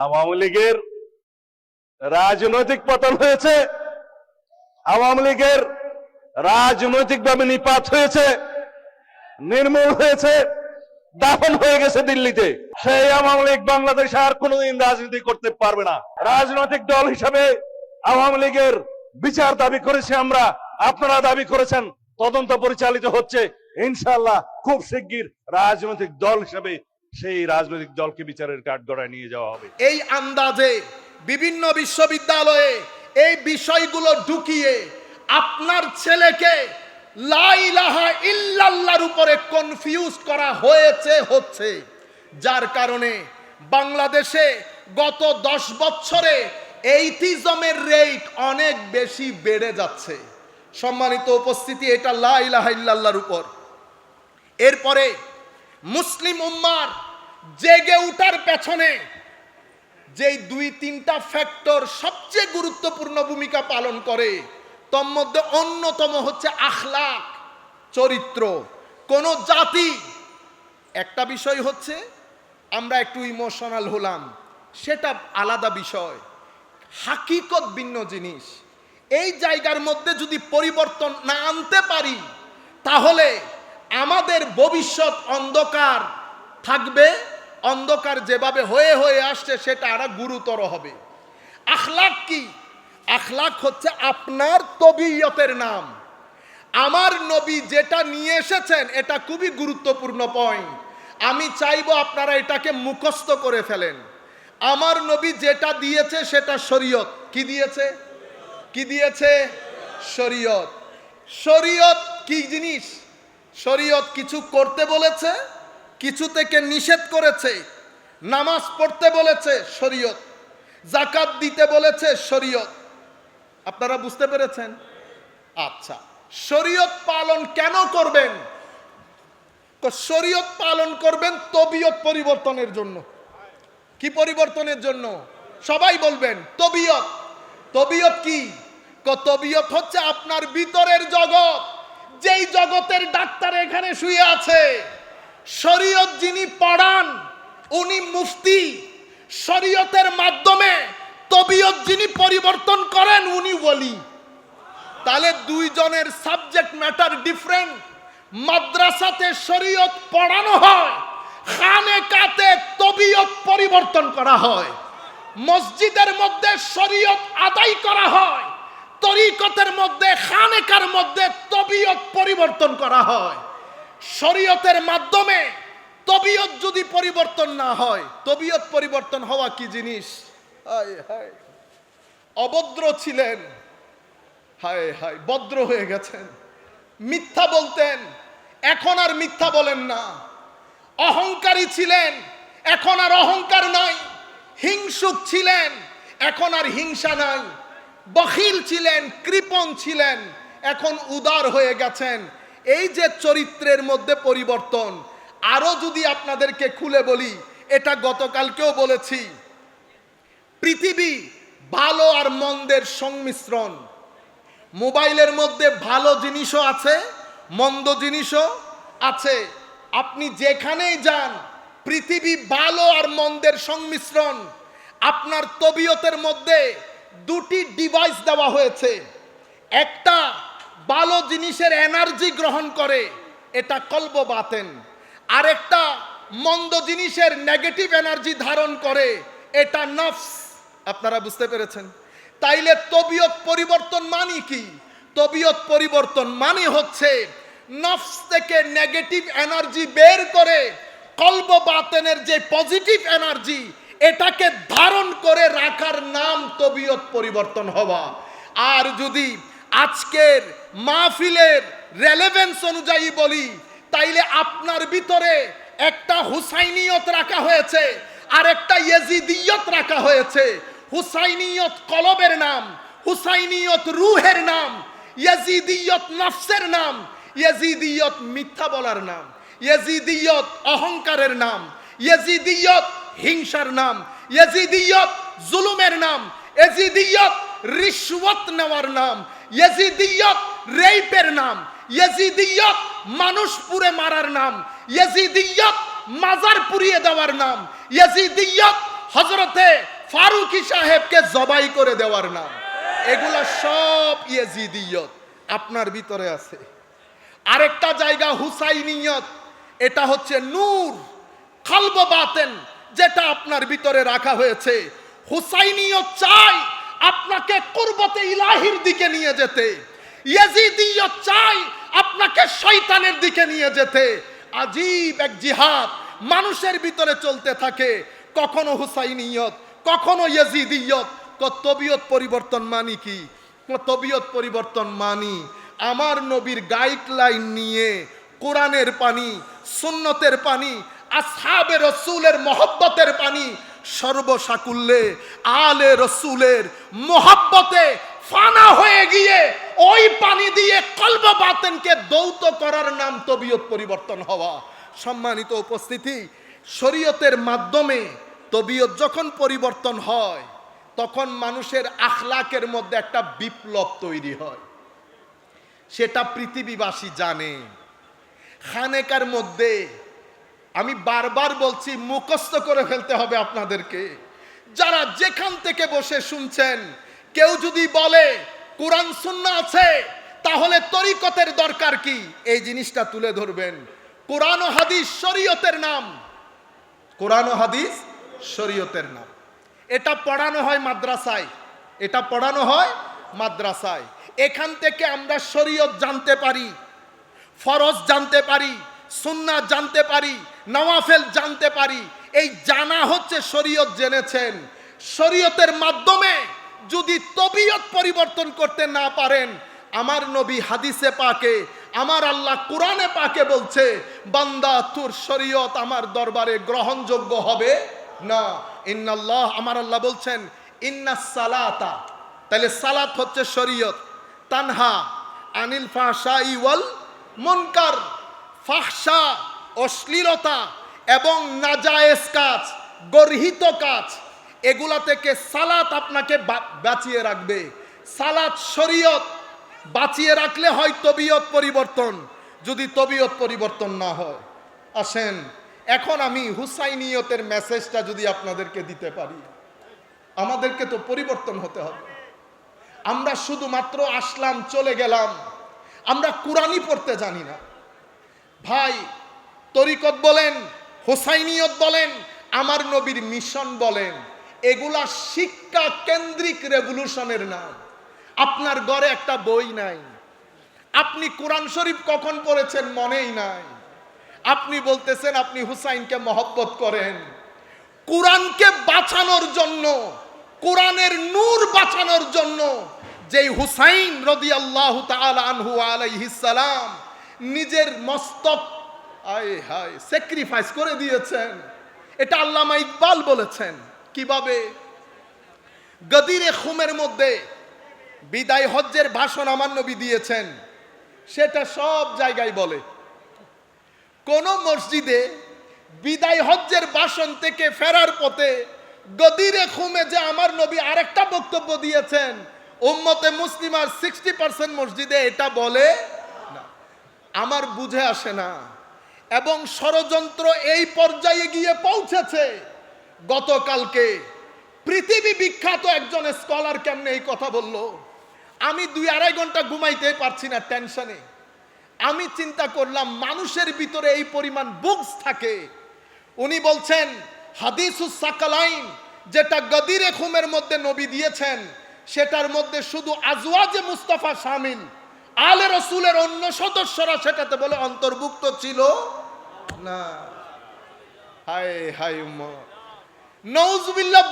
আওয়ামী লীগের রাজনৈতিক পতন হয়েছে, আওয়ামী লীগের রাজনৈতিকভাবে নিপাত হয়েছে, নির্মূল হয়েছে, দাফন হয়ে গেছে দিল্লিতে। সেই আওয়ামী লীগ বাংলাদেশে আর কোনোদিন রাজনীতি করতে পারবে না। রাজনৈতিক দল হিসাবে আওয়ামী লীগের বিচার দাবি করেছি আমরা, আপনারা দাবি করেছেন, তদন্ত পরিচালিত হচ্ছে। ইনশাআল্লাহ খুব শিগগির রাজনৈতিক দল হিসাবে সেই রাজনৈতিক দলকে বিচারের কাঠগড়ায় নিয়ে যাওয়া হবে। এই আন্দাজে বিভিন্ন বিশ্ববিদ্যালয়ে এই বিষয়গুলো ঢুকিয়ে আপনার ছেলেকে লা ইলাহা ইল্লাল্লাহর উপরে কনফিউজ করা হচ্ছে, যার কারণে বাংলাদেশে গত 10 বছরে এইথিজমের রেট অনেক বেশি বেড়ে যাচ্ছে। সম্মানিত উপস্থিতি, এটা লা ইলাহা ইল্লাল্লাহর উপর। এরপরে মুসলিম উম্মার জেগে উঠার পেছনে যেই 2-3টা ফ্যাক্টর সবচেয়ে গুরুত্বপূর্ণ ভূমিকা পালন করে, তার মধ্যে অন্যতম হচ্ছে আখলাক, চরিত্র। কোন জাতি, একটা বিষয় হচ্ছে আমরা একটু ইমোশনাল হলাম, সেটা আলাদা বিষয়, হাকিকত ভিন্ন জিনিস। এই জায়গার মধ্যে যদি পরিবর্তন না আনতে পারি, তাহলে আমাদের ভবিষ্যৎ অন্ধকার থাকবে। অন্ধকার যেভাবে হয়ে হয়ে আসছে সেটা আরো গুরুতর হবে। আখলাক কি? আখলাক হচ্ছে আপনার তবিয়তের নাম। আমার নবী যেটা নিয়ে এসেছেন এটা খুবই গুরুত্বপূর্ণ পয়েন্ট। আমি চাইবো আপনারা এটাকে মুখস্থ করে ফেলেন। আমার নবী যেটা দিয়েছে সেটা শরীয়ত। কি দিয়েছে? কি দিয়েছে? শরীয়ত। শরীয়ত কি জিনিস? শরীয়ত কিছু করতে বলেছে, কিছু থেকে নিষেধ করেছে। নামাজ পড়তে বলেছে, শরীয়ত। যাকাত দিতে বলেছে, শরীয়ত। আপনারা বুঝতে পেরেছেন? আচ্ছা, শরীয়ত পালন কেন করবেন? শরীয়ত পালন করবেন তবিয়ত পরিবর্তনের জন্য। কি পরিবর্তনের জন্য? সবাই বলবেন তবিয়ত। তবিয়ত কি? তবিয়ত হচ্ছে আপনার ভিতরের জগৎ, যেই জগতের ডাক্তার এখানে শুয়ে আছে। শরীয়ত যিনি পড়ান উনি মুফতি। শরীয়তের মাধ্যমে তবিয়ত যিনি পরিবর্তন করেন উনি ওলি। তাহলে দুইজনের সাবজেক্ট ম্যাটার ডিফারেন্ট। মাদ্রাসাতে শরীয়ত পড়ানো হয়, খানেকাতে তবিয়ত পরিবর্তন করা হয়। মসজিদের মধ্যে শরীয়ত আদায় করা হয়, তরিকতের মধ্যে খানেকার মধ্যে তবিয়ত পরিবর্তন করা হয়। শরীয়তের মাধ্যমে তবিয়ত যদি পরিবর্তন না হয়, তবিয়ত পরিবর্তন হওয়া কি জিনিস? হায় হায়, অভদ্র ছিলেন, হায় হায় ভদ্র হয়ে গেছেন। মিথ্যা বলতেন, এখন আর মিথ্যা বলেন না। অহংকারী ছিলেন, এখন আর অহংকার নাই। হিংসুক ছিলেন, এখন আর হিংসা নাই। বখিল ছিলেন, কৃপণ ছিলেন, এখন উদার হয়ে গেছেন। এই যে চরিত্রের মধ্যে পরিবর্তন, আরো যদি আপনাদেরকে খুলে বলি, এটা গতকালকেও বলেছি, পৃথিবী ভালো আর মন্দের সংমিশ্রণ। মোবাইলের মধ্যে ভালো জিনিসও আছে, মন্দ জিনিসও আছে। আপনি যেখানেই যান, পৃথিবী ভালো আর মন্দের সংমিশ্রণ। আপনার তবিয়তের মধ্যে 2টি ডিভাইস দেওয়া হয়েছে। একটা ভালো জিনিসের এনার্জি গ্রহণ করে, এটা কলব বাতেন। আর একটা মন্দ জিনিসের নেগেটিভ এনার্জি ধারণ করে, এটা নফস। আপনারা বুঝতে পেরেছেন? তাইলে তবিয়ত পরিবর্তন মানে কি? তবিয়ত পরিবর্তন মানে হচ্ছে নফস থেকে নেগেটিভ এনার্জি বের করে কলব বাতেনের যে পজিটিভ এনার্জি, এটাকে ধারণ করে রাখার নাম তবিয়ত পরিবর্তন হওয়া। আর যদি আজকের মাহফিলের রেলেভেন্স অনুযায়ী বলি, তাইলে আপনার ভিতরে একটা হুসাইনিয়ত রাখা হয়েছে আর একটা ইয়াজিদিয়ত রাখা হয়েছে। হুসাইনিয়ত কলবের নাম, হুসাইনিয়ত রুহের নাম, ইয়াজিদিয়ত নফসের নাম, ইয়াজিদিয়ত মিথ্যা বলার নাম, ইয়াজিদিয়ত অহংকারের নাম, ইয়াজিদিয়ত হিংসার নাম, ইয়াজিদিয়ত জুলুমের নাম, ইয়াজিদিয়ত রিশওয়াত নেওয়ার নাম, ইয়াজিদিয়ত রেপের নাম, ইয়াজিদিয়ত মানুষ পুড়ে মারার নাম, ইয়াজিদিয়ত মাজার পুড়িয়ে দেওয়ার নাম, ইয়াজিদিয়ত হযরতে ফারুকী সাহেবকে জবাই করে দেওয়ার নাম। এগুলা সব ইয়েজিদিয়ত আপনার ভিতরে আছে। আরেকটা জায়গা হুসাইনিয়ত, এটা হচ্ছে নূর কলব বাতেন, যেটা আপনার ভিতরে রাখা হয়েছে। হুসাইনিয়ত চাই আপনাকে কুরবতে ইলাহির দিকে নিয়ে যেতে, ইয়াজিদিয়ত চাই আপনাকে শয়তানের দিকে নিয়ে যেতে। আজীব এক জিহাদ মানুষের ভিতরে চলতে থাকে, কখনো হুসাইনিয়ত, কখনো ইয়াজিদিয়ত। তবিয়ত পরিবর্তন মানি কি? তবিয়ত পরিবর্তন মানি আমার নবীর গাইডলাইন নিয়ে কোরআনের পানি, সুন্নতের পানি, আসহাবে রসুলের মহব্বতের পানি সর্বসাকুল্যে আলে রসুলের মহব্বতে ফানা হয়ে গিয়ে ওই পানি দিয়ে কলব বাতেনকে দৌত করার নাম তবিয়ত পরিবর্তন হওয়া। সম্মানিত উপস্থিতি, শরীয়তের মাধ্যমে তবিয়ত যখন পরিবর্তন হয় তখন মানুষের আখলাকের মধ্যে একটা বিপ্লব তৈরি হয়, সেটা পৃথিবীবাসী জানে। খানেকার মধ্যে আমি বারবার বলছি, মুখস্থ করে ফেলতে হবে আপনাদেরকে। যারা যেখান থেকে বসে শুনছেন, কেউ যদি বলে কোরআন সুন্নাহ আছে তাহলে তরিকতের দরকার কি, এই জিনিসটা তুলে ধরবেন। কোরআন ও হাদিস শরীয়তের নাম, কোরআন ও হাদিস শরীয়তের নাম। এটা পড়ানো হয় মাদ্রাসায়, এটা পড়ানো হয় মাদ্রাসায়। এখান থেকে আমরা শরীয়ত জানতে পারি, ফরজ জানতে পারি, সুন্নাহ জানতে পারি, নওয়াফেল জানতে পারি। এই জানা হচ্ছে শরীয়ত জেনেছেন। শরীয়তের মাধ্যমে যদি তবিয়ত পরিবর্তন করতে না পারেন, আমার নবী হাদিসে পাকে, আমার আল্লাহ কোরআনে পাকে বলছে, বান্দা তোর শরীয়ত আমার দরবারে গ্রহণযোগ্য হবে না। ইন্নাল্লাহ, আমার আল্লাহ বলছেন ইন্নাস সালাতা, তাহলে সালাত হচ্ছে শরীয়ত। তানহা আনিল ফাহশাই ওয়াল মুনকার, ফাহশা অশ্লীলতা এবং নাজায়েজ কাজ, গর্হিত কাজ, এগুলা থেকে সালাত আপনাকে বাঁচিয়ে রাখবে। সালাত শরীয়ত, বাঁচিয়ে রাখলে হয় তবিয়ত পরিবর্তন। যদি তবিয়ত পরিবর্তন না হয়, আসেন এখন আমি হুসাইনিয়তের মেসেজটা যদি আপনাদেরকে দিতে পারি। আমাদেরকে তো পরিবর্তন হতে হবে। আমরা শুধুমাত্র আসলাম চলে গেলাম, আমরা কোরআনই পড়তে জানি না। ভাই, তরিকত বলেন, হুসাইনিয়ত বলেন, আমার নবীর মিশন বলেন, এগুলা শিক্ষা কেন্দ্রিক রেভলিউশনের নাম। আপনার ঘরে একটা বই নাই, আপনি কোরআন শরীফ কখন পড়েছেন মনেই নাই। আপনি বলতেছেন আপনি হুসাইনকে মহব্বত করেন। কোরআনকে বাঁচানোর জন্য, কোরআনের নূর বাঁচানোর জন্য যেই হুসাইন রাদিয়াল্লাহু তাআলা আনহু আলাইহিস সালাম নিজের মস্তক স্যাক্রিফাইস করে দিয়েছেন, এটা আল্লামা ইকবাল বলেছেন। কিভাবে? গদিরে খুমের মধ্যে বিদায় হজ্জের ভাষণ আমার নবী দিয়েছেন, সেটা সব জায়গায় বলে। কোন মসজিদে বিদায় হজ্জের ভাষণ থেকে ফেরার পথে গদিরে খুমে যে আমার নবী আরেকটা বক্তব্য দিয়েছেন, উম্মতে মুসলিমার 60% মসজিদে এটা বলে না। আমার বুঝে আসে না। এবং ষড়যন্ত্র এই পর্যায়ে গিয়ে পৌঁছেছে, গতকালকে পৃথিবী বিখ্যাত একজন স্কলার কেমনে এই কথা বলল, আমি 2-2.5 ঘন্টা ঘুমাইতে পারছি না টেনশনে। আমি চিন্তা করলাম মানুষের ভিতরে এই পরিমাণ বুকস থাকে। উনি বলছেন হাদিসুস সাকালাইন, যেটা গদিরে খুমের মধ্যে নবী দিয়েছেন, সেটার মধ্যে শুধু আজওয়াজে মুস্তাফা শামিল, আলে রসুলের অন্য সদস্যরা সেটাতে বলে অন্তর্ভুক্ত ছিল না। হায় হায় উম্মত, নাউজুবিল্লাহ।